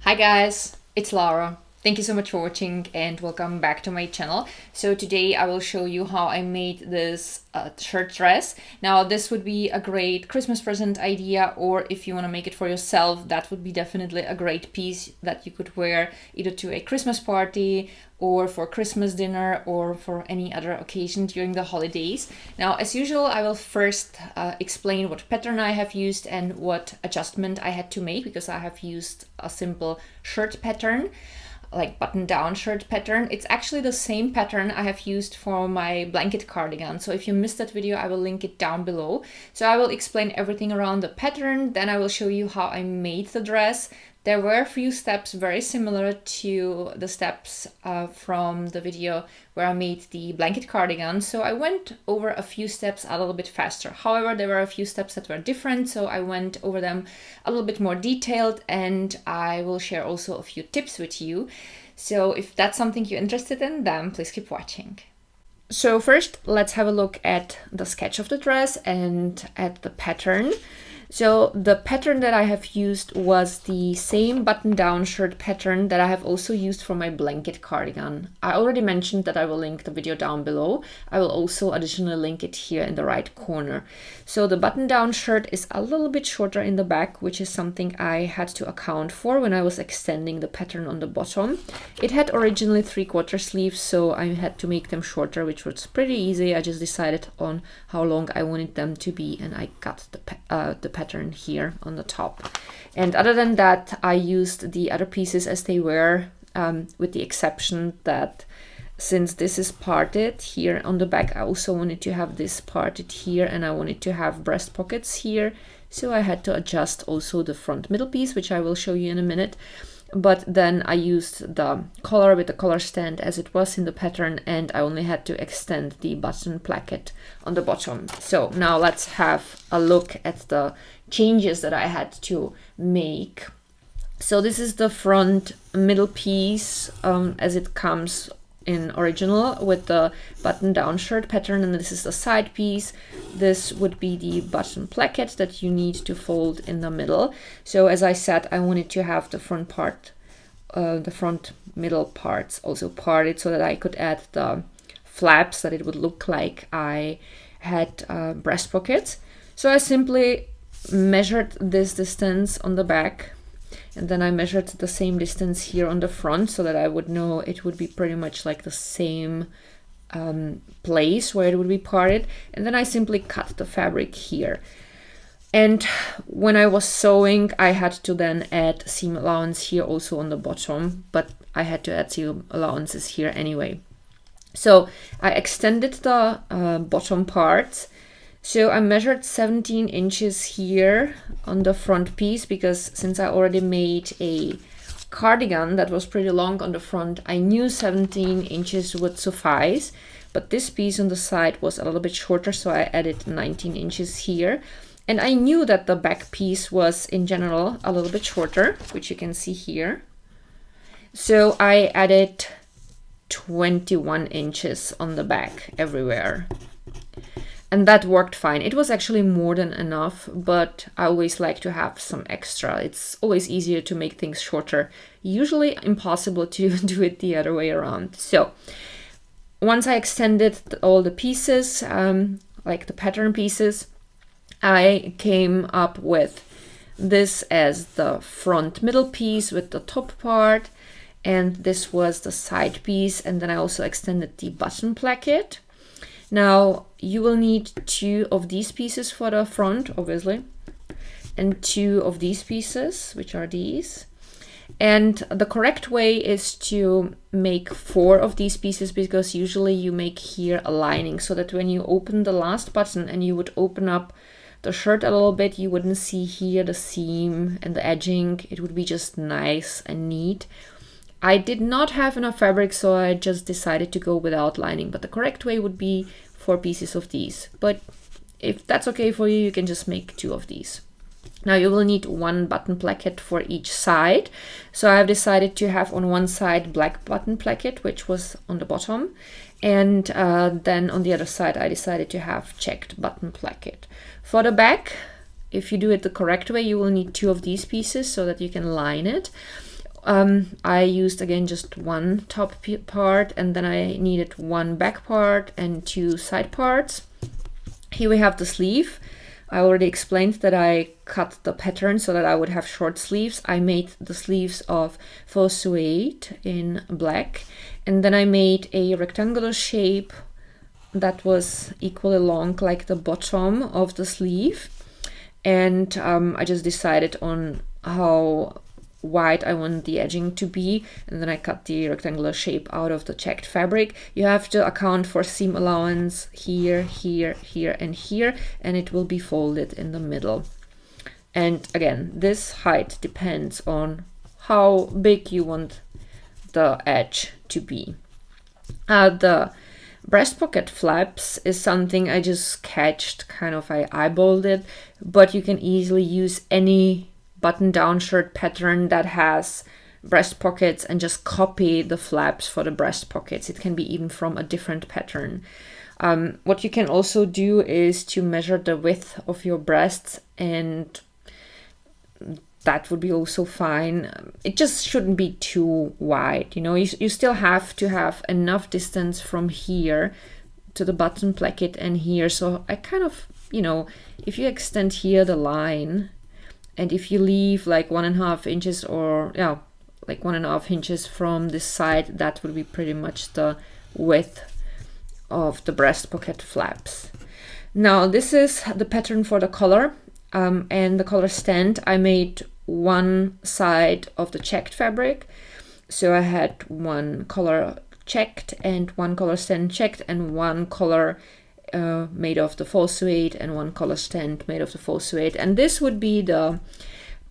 Hi guys, it's Laura. Thank you so much for watching and welcome back to my channel. So today I will show you how I made this shirt dress. Now this would be a great Christmas present idea, or if you want to make it for yourself, that would be definitely a great piece that you could wear either to a Christmas party or for Christmas dinner or for any other occasion during the holidays. Now, as usual, I will first explain what pattern I have used and what adjustment I had to make, because I have used a simple shirt pattern, like button-down shirt pattern. It's actually the same pattern I have used for my blanket cardigan. So if you missed that video, I will link it down below. So I will explain everything around the pattern, then I will show you how I made the dress. There were a few steps very similar to the steps from the video where I made the blanket cardigan, so I went over a few steps a little bit faster. However, there were a few steps that were different, so I went over them a little bit more detailed, and I will share also a few tips with you. So if that's something you're interested in, then please keep watching. So first, let's have a look at the sketch of the dress and at the pattern. So the pattern that I have used was the same button-down shirt pattern that I have also used for my blanket cardigan. I already mentioned that I will link the video down below. I will also additionally link it here in the right corner. So the button-down shirt is a little bit shorter in the back, which is something I had to account for when I was extending the pattern on the bottom. It had originally 3/4 sleeves, so I had to make them shorter, which was pretty easy. I just decided on how long I wanted them to be, and I cut the pattern here on the top. And other than that, I used the other pieces as they were, with the exception that since this is parted here on the back, I also wanted to have this parted here, and I wanted to have breast pockets here, so I had to adjust also the front middle piece, which I will show you in a minute. But then I used the collar with the collar stand as it was in the pattern, and I only had to extend the button placket on the bottom. So now let's have a look at the changes that I had to make. So this is the front middle piece as it comes in original with the button down shirt pattern, and this is the side piece. This would be the button placket that you need to fold in the middle. So as I said, I wanted to have the front part, the front middle parts also parted so that I could add the flaps, that it would look like I had breast pockets. So I simply measured this distance on the back, and then I measured the same distance here on the front so that I would know it would be pretty much like the same place where it would be parted. And then I simply cut the fabric here. And when I was sewing, I had to then add seam allowance here also on the bottom, but I had to add seam allowances here anyway. So I extended the bottom parts. So I measured 17 inches here on the front piece, because since I already made a cardigan that was pretty long on the front, I knew 17 inches would suffice. But this piece on the side was a little bit shorter, so I added 19 inches here. And I knew that the back piece was in general a little bit shorter, which you can see here. So I added 21 inches on the back everywhere. And that worked fine. It was actually more than enough, but I always like to have some extra. It's always easier to make things shorter. Usually impossible to do it the other way around. So once I extended all the pieces, like the pattern pieces, I came up with this as the front middle piece with the top part, and this was the side piece, and then I also extended the button placket. Now you will need 2 of these pieces for the front, obviously, and 2 of these pieces, which are these. And the correct way is to make 4 of these pieces, because usually you make here a lining so that when you open the last button and you would open up the shirt a little bit, you wouldn't see here the seam and the edging. It would be just nice and neat. I did not have enough fabric, so I just decided to go without lining, but the correct way would be 4 pieces of these. But if that's okay for you, you can just make 2 of these. Now you will need 1 button placket for each side. So I've decided to have on one side black button placket, which was on the bottom. And then on the other side, I decided to have checked button placket. For the back, if you do it the correct way, you will need 2 of these pieces so that you can line it. I used again just one top part, and then I needed one back part and two side parts. Here we have the sleeve. I already explained that I cut the pattern so that I would have short sleeves. I made the sleeves of faux suede in black, and then I made a rectangular shape that was equally long like the bottom of the sleeve. And I just decided on how wide I want the edging to be, and then I cut the rectangular shape out of the checked fabric. You have to account for seam allowance here, here, here, and here, and it will be folded in the middle. And again, this height depends on how big you want the edge to be. The breast pocket flaps is something I just sketched, kind of I eyeballed it, but you can easily use any button-down shirt pattern that has breast pockets and just copy the flaps for the breast pockets. It can be even from a different pattern. What you can also do is to measure the width of your breasts, and that would be also fine. It just shouldn't be too wide, you know. You still have to have enough distance from here to the button placket and here. So I kind of, you know, if you extend here the line, and if you leave like 1.5 inches, or yeah, like 1.5 inches from this side, that would be pretty much the width of the breast pocket flaps. Now this is the pattern for the collar. And the collar stand, I made one side of the checked fabric. So I had one collar checked and one collar stand checked, and one collar made of the faux suede and one collar stand made of the faux suede. And this would be the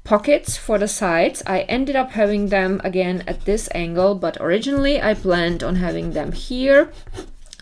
pockets for the sides. I ended up having them again at this angle, but originally I planned on having them here.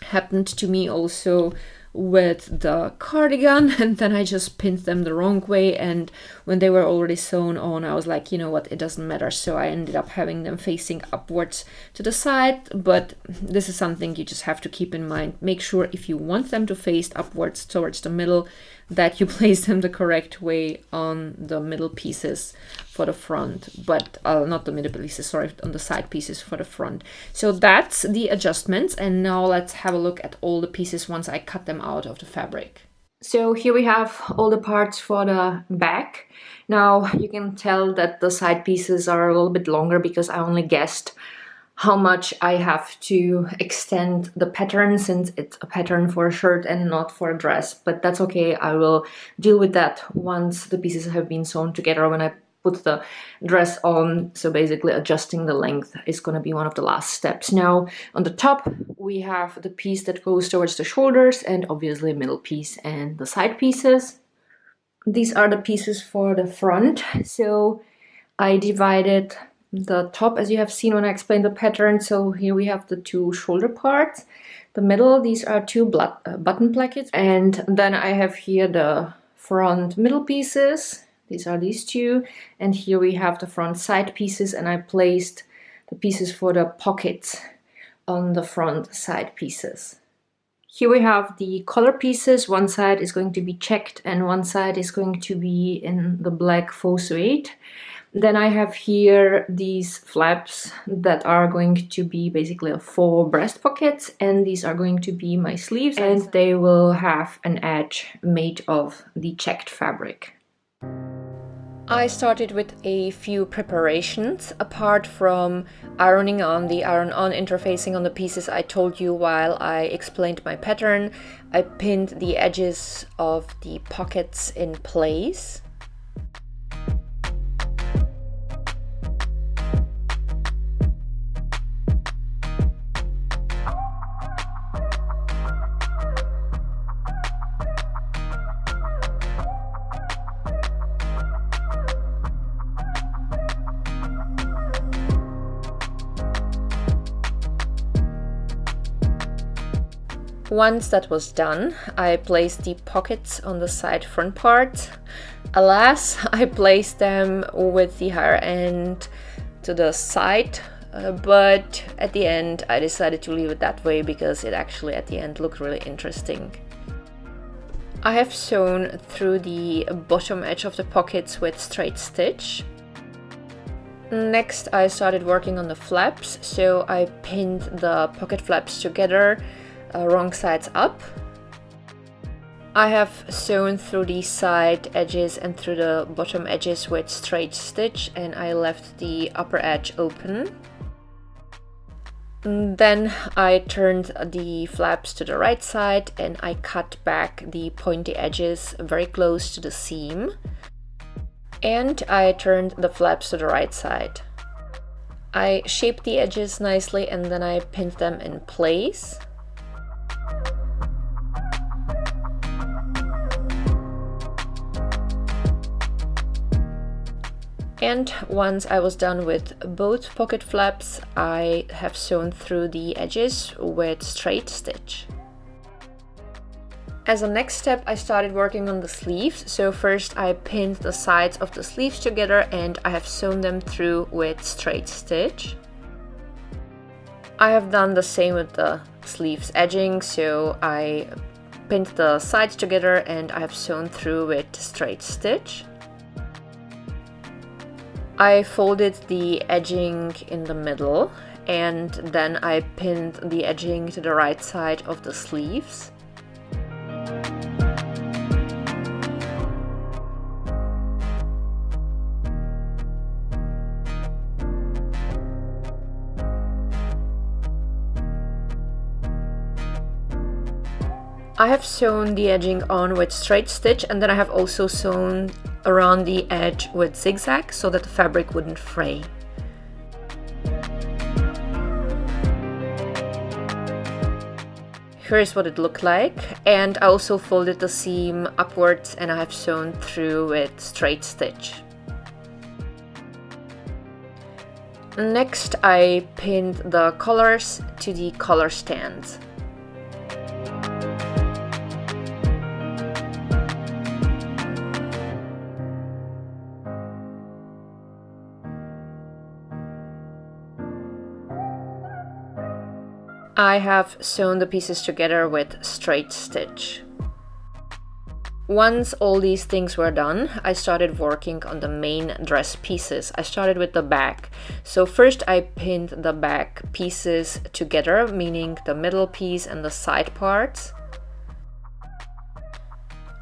Happened to me also with the cardigan, and then I just pinned them the wrong way, and when they were already sewn on, I was like, you know what, it doesn't matter. So I ended up having them facing upwards to the side. But this is something you just have to keep in mind. Make sure if you want them to face upwards towards the middle, that you place them the correct way on the middle pieces for the front, but not the middle pieces, sorry, on the side pieces for the front. So that's the adjustments, and now let's have a look at all the pieces once I cut them out of the fabric. So here we have all the parts for the back. Now you can tell that the side pieces are a little bit longer because I only guessed how much I have to extend the pattern, since it's a pattern for a shirt and not for a dress. But that's okay, I will deal with that once the pieces have been sewn together, when I put the dress on. So basically adjusting the length is going to be one of the last steps. Now on the top we have the piece that goes towards the shoulders, and obviously middle piece and the side pieces. These are the pieces for the front. So I divided the top, as you have seen when I explained the pattern. So here we have the two shoulder parts. The middle, these are two button plackets, and then I have here the front middle pieces. These are these two, and here we have the front side pieces, and I placed the pieces for the pockets on the front side pieces. Here we have the collar pieces. One side is going to be checked and one side is going to be in the black faux suede. Then I have here these flaps that are going to be basically a faux breast pockets, and these are going to be my sleeves, and they will have an edge made of the checked fabric. I started with a few preparations. Apart from ironing on the iron-on interfacing on the pieces I told you while I explained my pattern, I pinned the edges of the pockets in place. Once that was done, I placed the pockets on the side front part. Alas, I placed them with the higher end to the side, but at the end I decided to leave it that way because it actually at the end looked really interesting. I have sewn through the bottom edge of the pockets with straight stitch. Next, I started working on the flaps, so I pinned the pocket flaps together, wrong sides up. I have sewn through the side edges and through the bottom edges with straight stitch, and I left the upper edge open. Then I turned the flaps to the right side and I cut back the pointy edges very close to the seam. And I turned the flaps to the right side. I shaped the edges nicely and then I pinned them in place. And once I was done with both pocket flaps, I have sewn through the edges with straight stitch. As a next step, I started working on the sleeves. So first I pinned the sides of the sleeves together and I have sewn them through with straight stitch. I have done the same with the sleeves edging, so I pinned the sides together and I have sewn through with straight stitch. I folded the edging in the middle and then I pinned the edging to the right side of the sleeves. I have sewn the edging on with straight stitch and then I have also sewn around the edge with zigzag so that the fabric wouldn't fray. Here's what it looked like, and I also folded the seam upwards and I have sewn through with straight stitch. Next, I pinned the collars to the collar stands. I have sewn the pieces together with straight stitch. Once all these things were done, I started working on the main dress pieces. I started with the back. So first I pinned the back pieces together, meaning the middle piece and the side parts.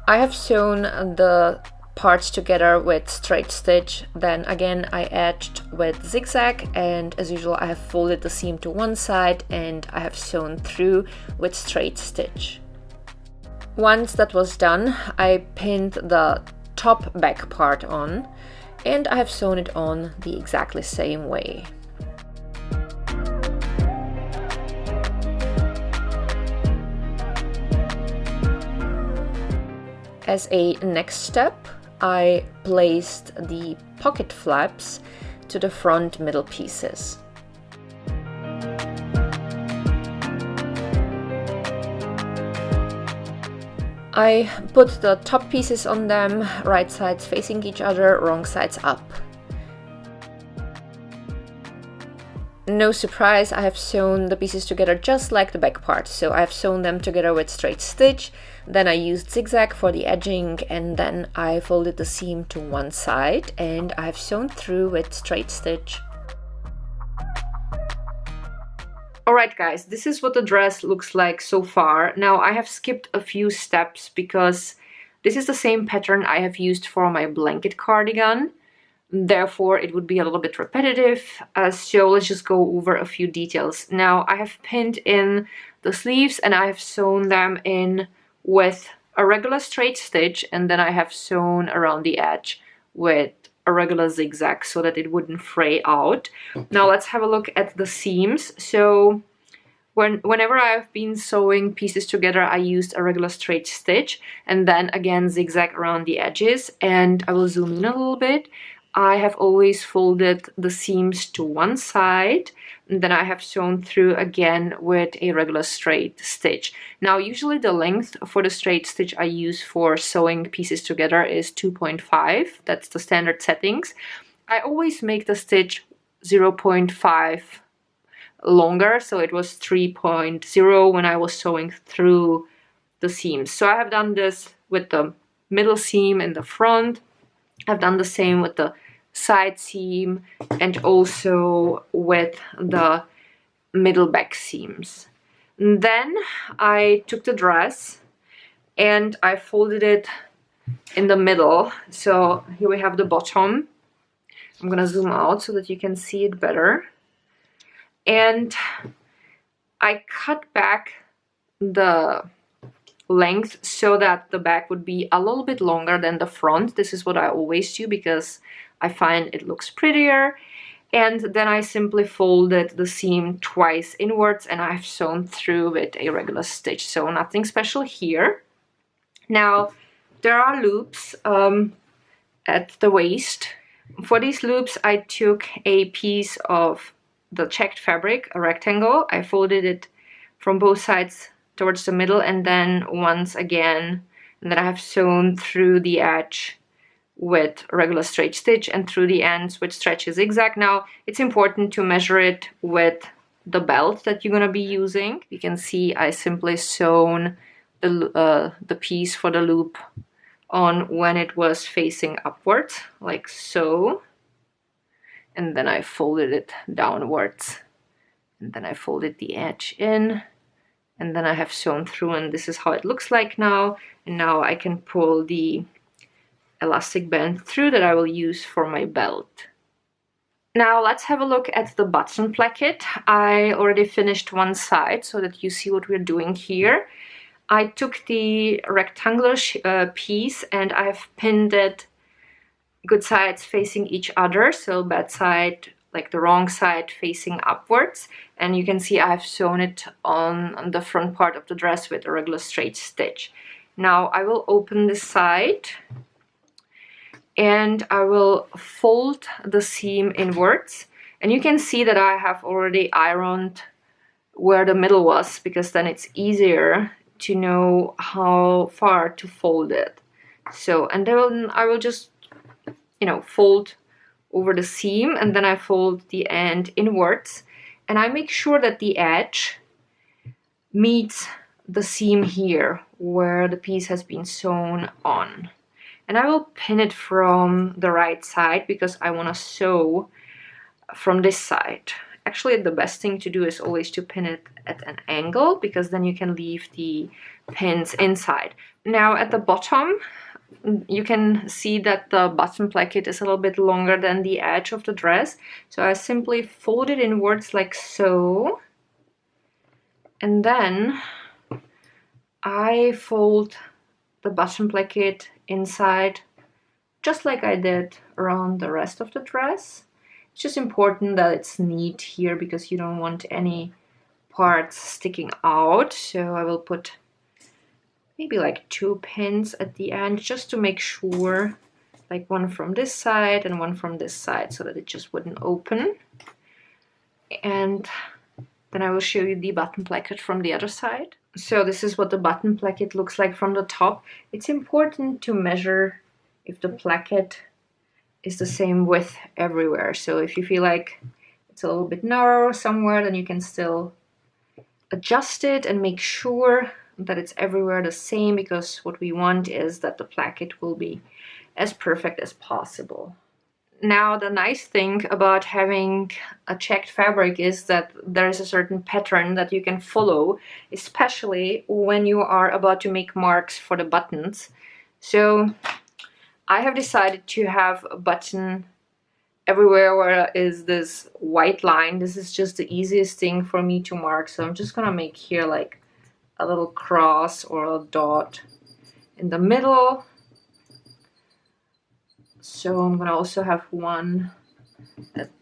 I have sewn the parts together with straight stitch, then again I edged with zigzag, and as usual I have folded the seam to one side and I have sewn through with straight stitch. Once that was done, I pinned the top back part on and I have sewn it on the exactly same way. As a next step, I placed the pocket flaps to the front middle pieces. I put the top pieces on them, right sides facing each other, wrong sides up. No surprise, I have sewn the pieces together just like the back part. So I have sewn them together with straight stitch, then I used zigzag for the edging, and then I folded the seam to one side and I have sewn through with straight stitch. Alright guys, this is what the dress looks like so far. Now I have skipped a few steps because this is the same pattern I have used for my blanket cardigan. Therefore, it would be a little bit repetitive, so let's just go over a few details. Now, I have pinned in the sleeves and I have sewn them in with a regular straight stitch, and then I have sewn around the edge with a regular zigzag so that it wouldn't fray out. Now, let's have a look at the seams. So, whenever I've been sewing pieces together, I used a regular straight stitch and then again zigzag around the edges, and I will zoom in a little bit. I have always folded the seams to one side, and then I have sewn through again with a regular straight stitch. Now, usually the length for the straight stitch I use for sewing pieces together is 2.5. That's the standard settings. I always make the stitch 0.5 longer, so it was 3.0 when I was sewing through the seams. So I have done this with the middle seam in the front. I've done the same with the side seam and also with the middle back seams. And then I took the dress and I folded it in the middle. So here we have the bottom. I'm gonna zoom out so that you can see it better. And I cut back the length so that the back would be a little bit longer than the front. This is what I always do because I find it looks prettier. And then I simply folded the seam twice inwards and I've sewn through with a regular stitch. So nothing special here. Now there are loops at the waist. For these loops I took a piece of the checked fabric, a rectangle. I folded it from both sides towards the middle and then once again, and then I have sewn through the edge with a regular straight stitch and through the ends with stretch zigzag. Now it's important to measure it with the belt that you're gonna be using. You can see I simply sewn the piece for the loop on when it was facing upwards, like so, and then I folded it downwards, and then I folded the edge in, and then I have sewn through, and this is how it looks like now. And now I can pull the elastic band through that I will use for my belt. Now let's have a look at the button placket. I already finished one side so that you see what we're doing here. I took the rectangular piece and I have pinned it good sides facing each other, so bad side, like the wrong side, facing upwards, and you can see I've sewn it on the front part of the dress with a regular straight stitch. Now I will open this side and I will fold the seam inwards, and you can see that I have already ironed where the middle was because then it's easier to know how far to fold it. So, and then I will just, you know, fold over the seam, and then I fold the end inwards, and I make sure that the edge meets the seam here where the piece has been sewn on. And I will pin it from the right side because I want to sew from this side. Actually, the best thing to do is always to pin it at an angle because then you can leave the pins inside. Now at the bottom, you can see that the button placket is a little bit longer than the edge of the dress. So I simply fold it inwards like so. And then I fold the button placket inside just like I did around the rest of the dress. It's just important that it's neat here because you don't want any parts sticking out. So I will put maybe like 2 pins at the end just to make sure, like one from this side and one from this side so that it just wouldn't open. And then I will show you the button placket from the other side. So this is what the button placket looks like from the top. It's important to measure if the placket is the same width everywhere. So if you feel like it's a little bit narrow somewhere, then you can still adjust it and make sure that it's everywhere the same, because what we want is that the placket will be as perfect as possible. Now the nice thing about having a checked fabric is that there is a certain pattern that you can follow, especially when you are about to make marks for the buttons. So I have decided to have a button everywhere where there is this white line. This is just the easiest thing for me to mark. So I'm just gonna make here like a little cross or a dot in the middle. So I'm gonna also have one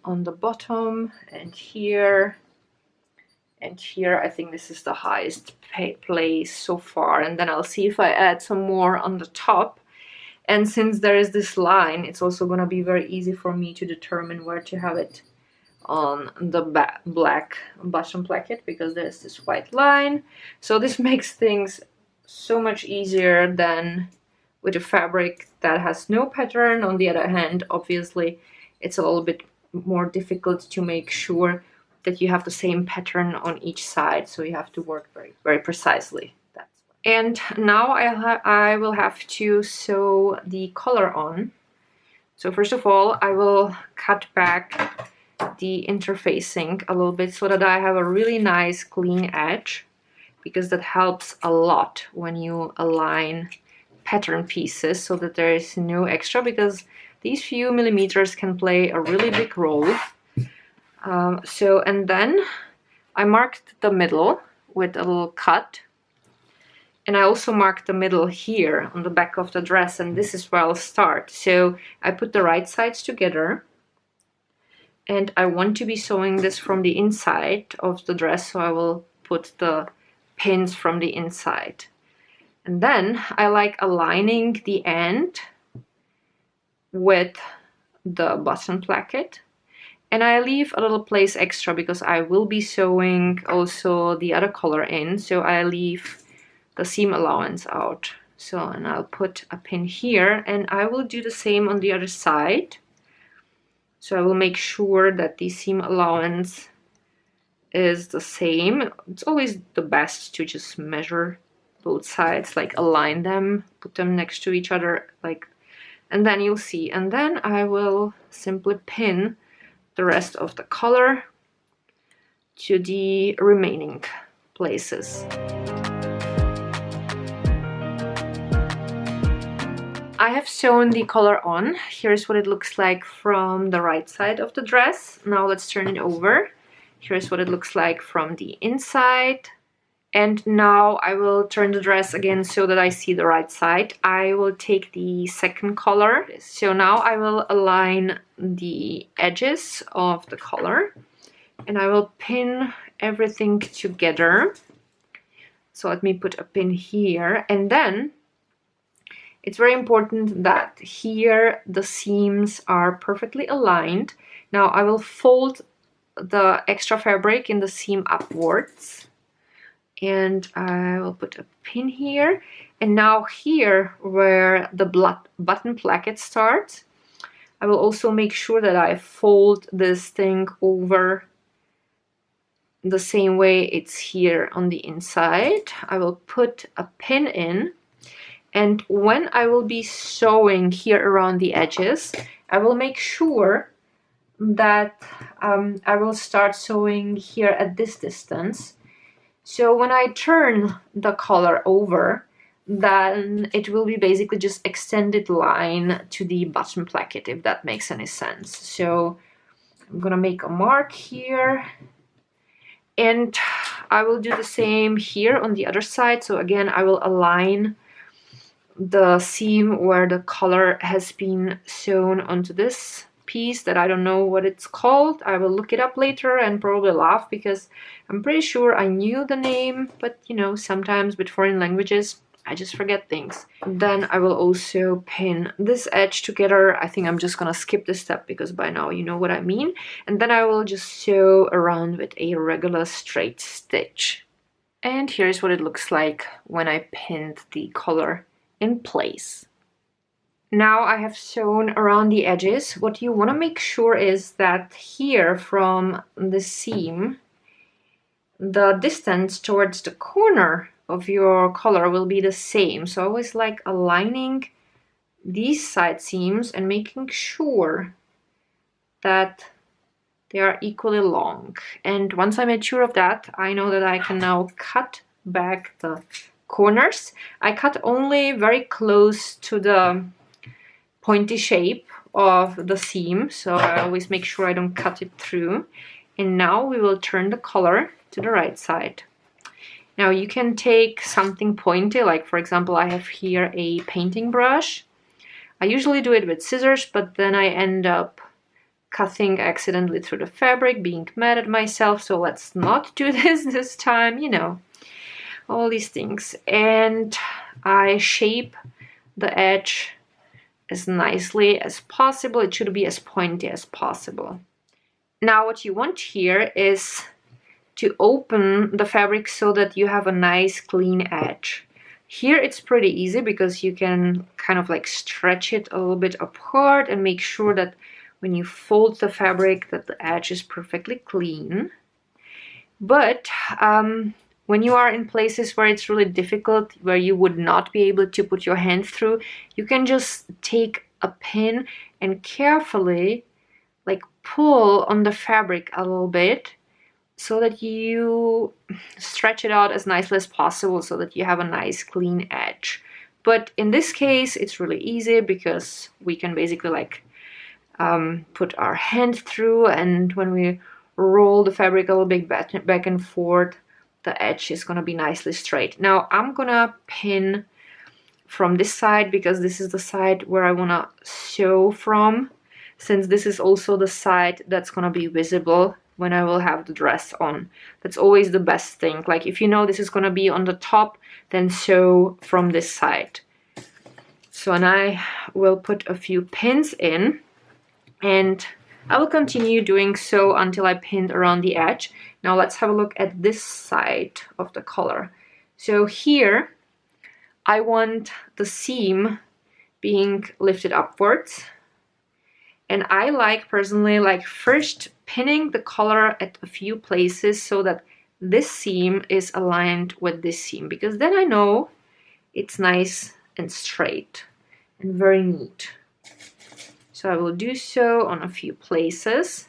on the bottom and here. And here I think this is the highest place so far. And then I'll see if I add some more on the top. And since there is this line, it's also going to be very easy for me to determine where to have it on the black button placket because there's this white line. So this makes things so much easier than with a fabric that has no pattern. On the other hand, obviously, it's a little bit more difficult to make sure that you have the same pattern on each side. So you have to work very, very precisely. And now I will have to sew the collar on. So first of all, I will cut back the interfacing a little bit so that I have a really nice clean edge, because that helps a lot when you align pattern pieces, so that there is no extra, because these few millimeters can play a really big role. And then I marked the middle with a little cut, and I also marked the middle here on the back of the dress, and this is where I'll start. So I put the right sides together, and I want to be sewing this from the inside of the dress, so I will put the pins from the inside. And then I like aligning the end with the button placket, and I leave a little place extra because I will be sewing also the other color in, so I leave the seam allowance out. So, and I'll put a pin here, and I will do the same on the other side. So I will make sure that the seam allowance is the same. It's always the best to just measure both sides, like align them, put them next to each other, like, and then you'll see. And then I will simply pin the rest of the color to the remaining places. I have sewn the color on. Here's what it looks like from the right side of the dress. Now let's turn it over. Here's what it looks like from the inside. And now I will turn the dress again so that I see the right side. I will take the second color. So now I will align the edges of the color, and I will pin everything together. So let me put a pin here, and then it's very important that here the seams are perfectly aligned. Now I will fold the extra fabric in the seam upwards, and I will put a pin here. And now here where the button placket starts, I will also make sure that I fold this thing over the same way it's here on the inside. I will put a pin in, and when I will be sewing here around the edges, I will make sure that I will start sewing here at this distance. So when I turn the collar over, then it will be basically just extended line to the button placket, if that makes any sense. So I'm gonna make a mark here, and I will do the same here on the other side. So again, I will align the seam where the color has been sewn onto this piece that I don't know what it's called. I will look it up later and probably laugh, because I'm pretty sure I knew the name, but you know, sometimes with foreign languages I just forget things. Then I will also pin this edge together. I think I'm just gonna skip this step because by now you know what I mean. And then I will just sew around with a regular straight stitch. And here's what it looks like when I pinned the collar in place. Now I have sewn around the edges. What you want to make sure is that here from the seam, the distance towards the corner of your collar will be the same. So I always like aligning these side seams and making sure that they are equally long. And once I made sure of that, I know that I can now cut back the corners. I cut only very close to the pointy shape of the seam, so I always make sure I don't cut it through. And now we will turn the collar to the right side. Now you can take something pointy, like for example I have here a painting brush. I usually do it with scissors, but then I end up cutting accidentally through the fabric, being mad at myself, so let's not do this time, you know, all these things. And I shape the edge as nicely as possible. It should be as pointy as possible. Now what you want here is to open the fabric so that you have a nice clean edge. Here it's pretty easy because you can kind of like stretch it a little bit apart and make sure that when you fold the fabric that the edge is perfectly clean. But when you are in places where it's really difficult, where you would not be able to put your hand through, you can just take a pin and carefully like pull on the fabric a little bit so that you stretch it out as nicely as possible so that you have a nice clean edge. But in this case, it's really easy because we can basically like put our hand through, and when we roll the fabric a little bit back and forth, the edge is gonna be nicely straight. Now I'm gonna pin from this side because this is the side where I wanna sew from, since this is also the side that's gonna be visible when I will have the dress on. That's always the best thing. Like if you know this is gonna be on the top, then sew from this side. So, and I will put a few pins in, and I will continue doing so until I pinned around the edge. Now let's have a look at this side of the collar. So here I want the seam being lifted upwards, and I like personally like first pinning the collar at a few places so that this seam is aligned with this seam, because then I know it's nice and straight and very neat. So I will do so on a few places,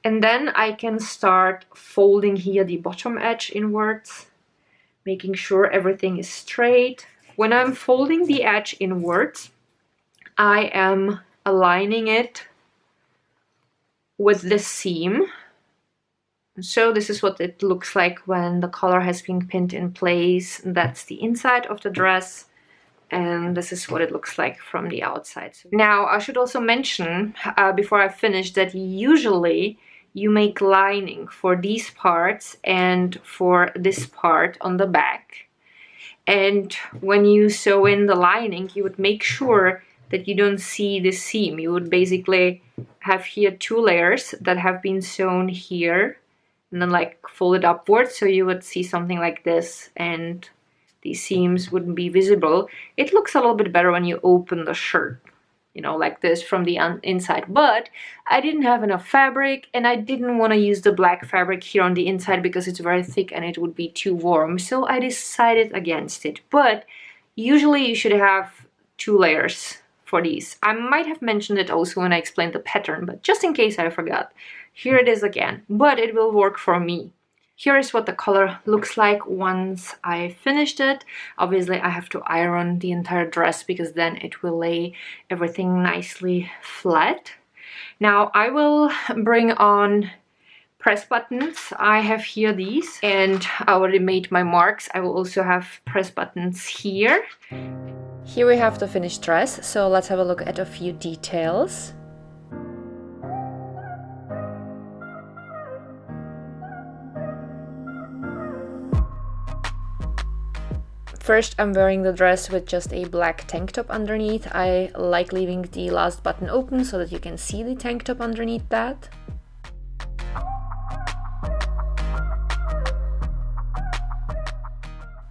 and then I can start folding here the bottom edge inwards, making sure everything is straight. When I'm folding the edge inwards, I am aligning it with the seam. So this is what it looks like when the collar has been pinned in place. That's the inside of the dress, and this is what it looks like from the outside. Now I should also mention before I finish that usually you make lining for these parts and for this part on the back, and when you sew in the lining you would make sure that you don't see the seam. You would basically have here two layers that have been sewn here and then like folded upwards, so you would see something like this and these seams wouldn't be visible. It looks a little bit better when you open the shirt, you know, like this from the inside. But I didn't have enough fabric, and I didn't want to use the black fabric here on the inside because it's very thick and it would be too warm, so I decided against it. But usually you should have two layers for these. I might have mentioned it also when I explained the pattern, but just in case I forgot, here it is again, but it will work for me. Here is what the color looks like once I finished it. Obviously I have to iron the entire dress because then it will lay everything nicely flat. Now I will bring on press buttons. I have here these, and I already made my marks. I will also have press buttons here. Here we have the finished dress, so let's have a look at a few details. First, I'm wearing the dress with just a black tank top underneath. I like leaving the last button open so that you can see the tank top underneath that.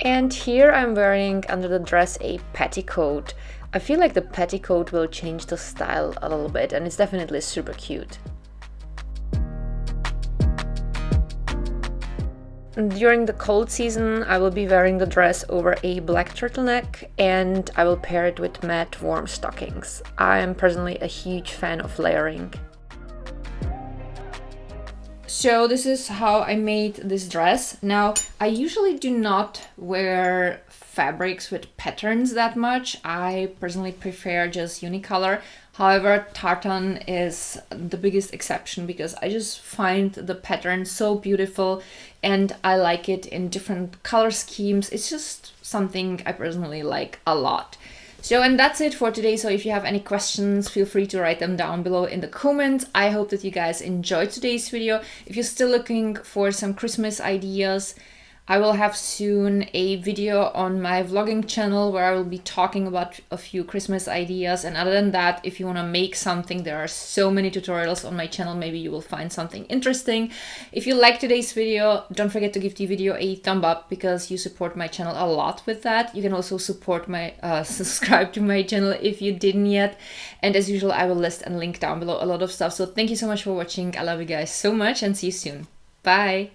And here I'm wearing under the dress a petticoat. I feel like the petticoat will change the style a little bit, and it's definitely super cute. During the cold season, I will be wearing the dress over a black turtleneck, and I will pair it with matte warm stockings. I am personally a huge fan of layering. So this is how I made this dress. Now, I usually do not wear fabrics with patterns that much. I personally prefer just unicolor. However, tartan is the biggest exception because I just find the pattern so beautiful and I like it in different color schemes. It's just something I personally like a lot. So, and that's it for today. So if you have any questions, feel free to write them down below in the comments. I hope that you guys enjoyed today's video. If you're still looking for some Christmas ideas, I will have soon a video on my vlogging channel where I will be talking about a few Christmas ideas. And other than that, if you want to make something, there are so many tutorials on my channel. Maybe you will find something interesting. If you like today's video, don't forget to give the video a thumb up because you support my channel a lot with that. You can also support my subscribe to my channel if you didn't yet. And as usual, I will list and link down below a lot of stuff. So thank you so much for watching. I love you guys so much and see you soon. Bye.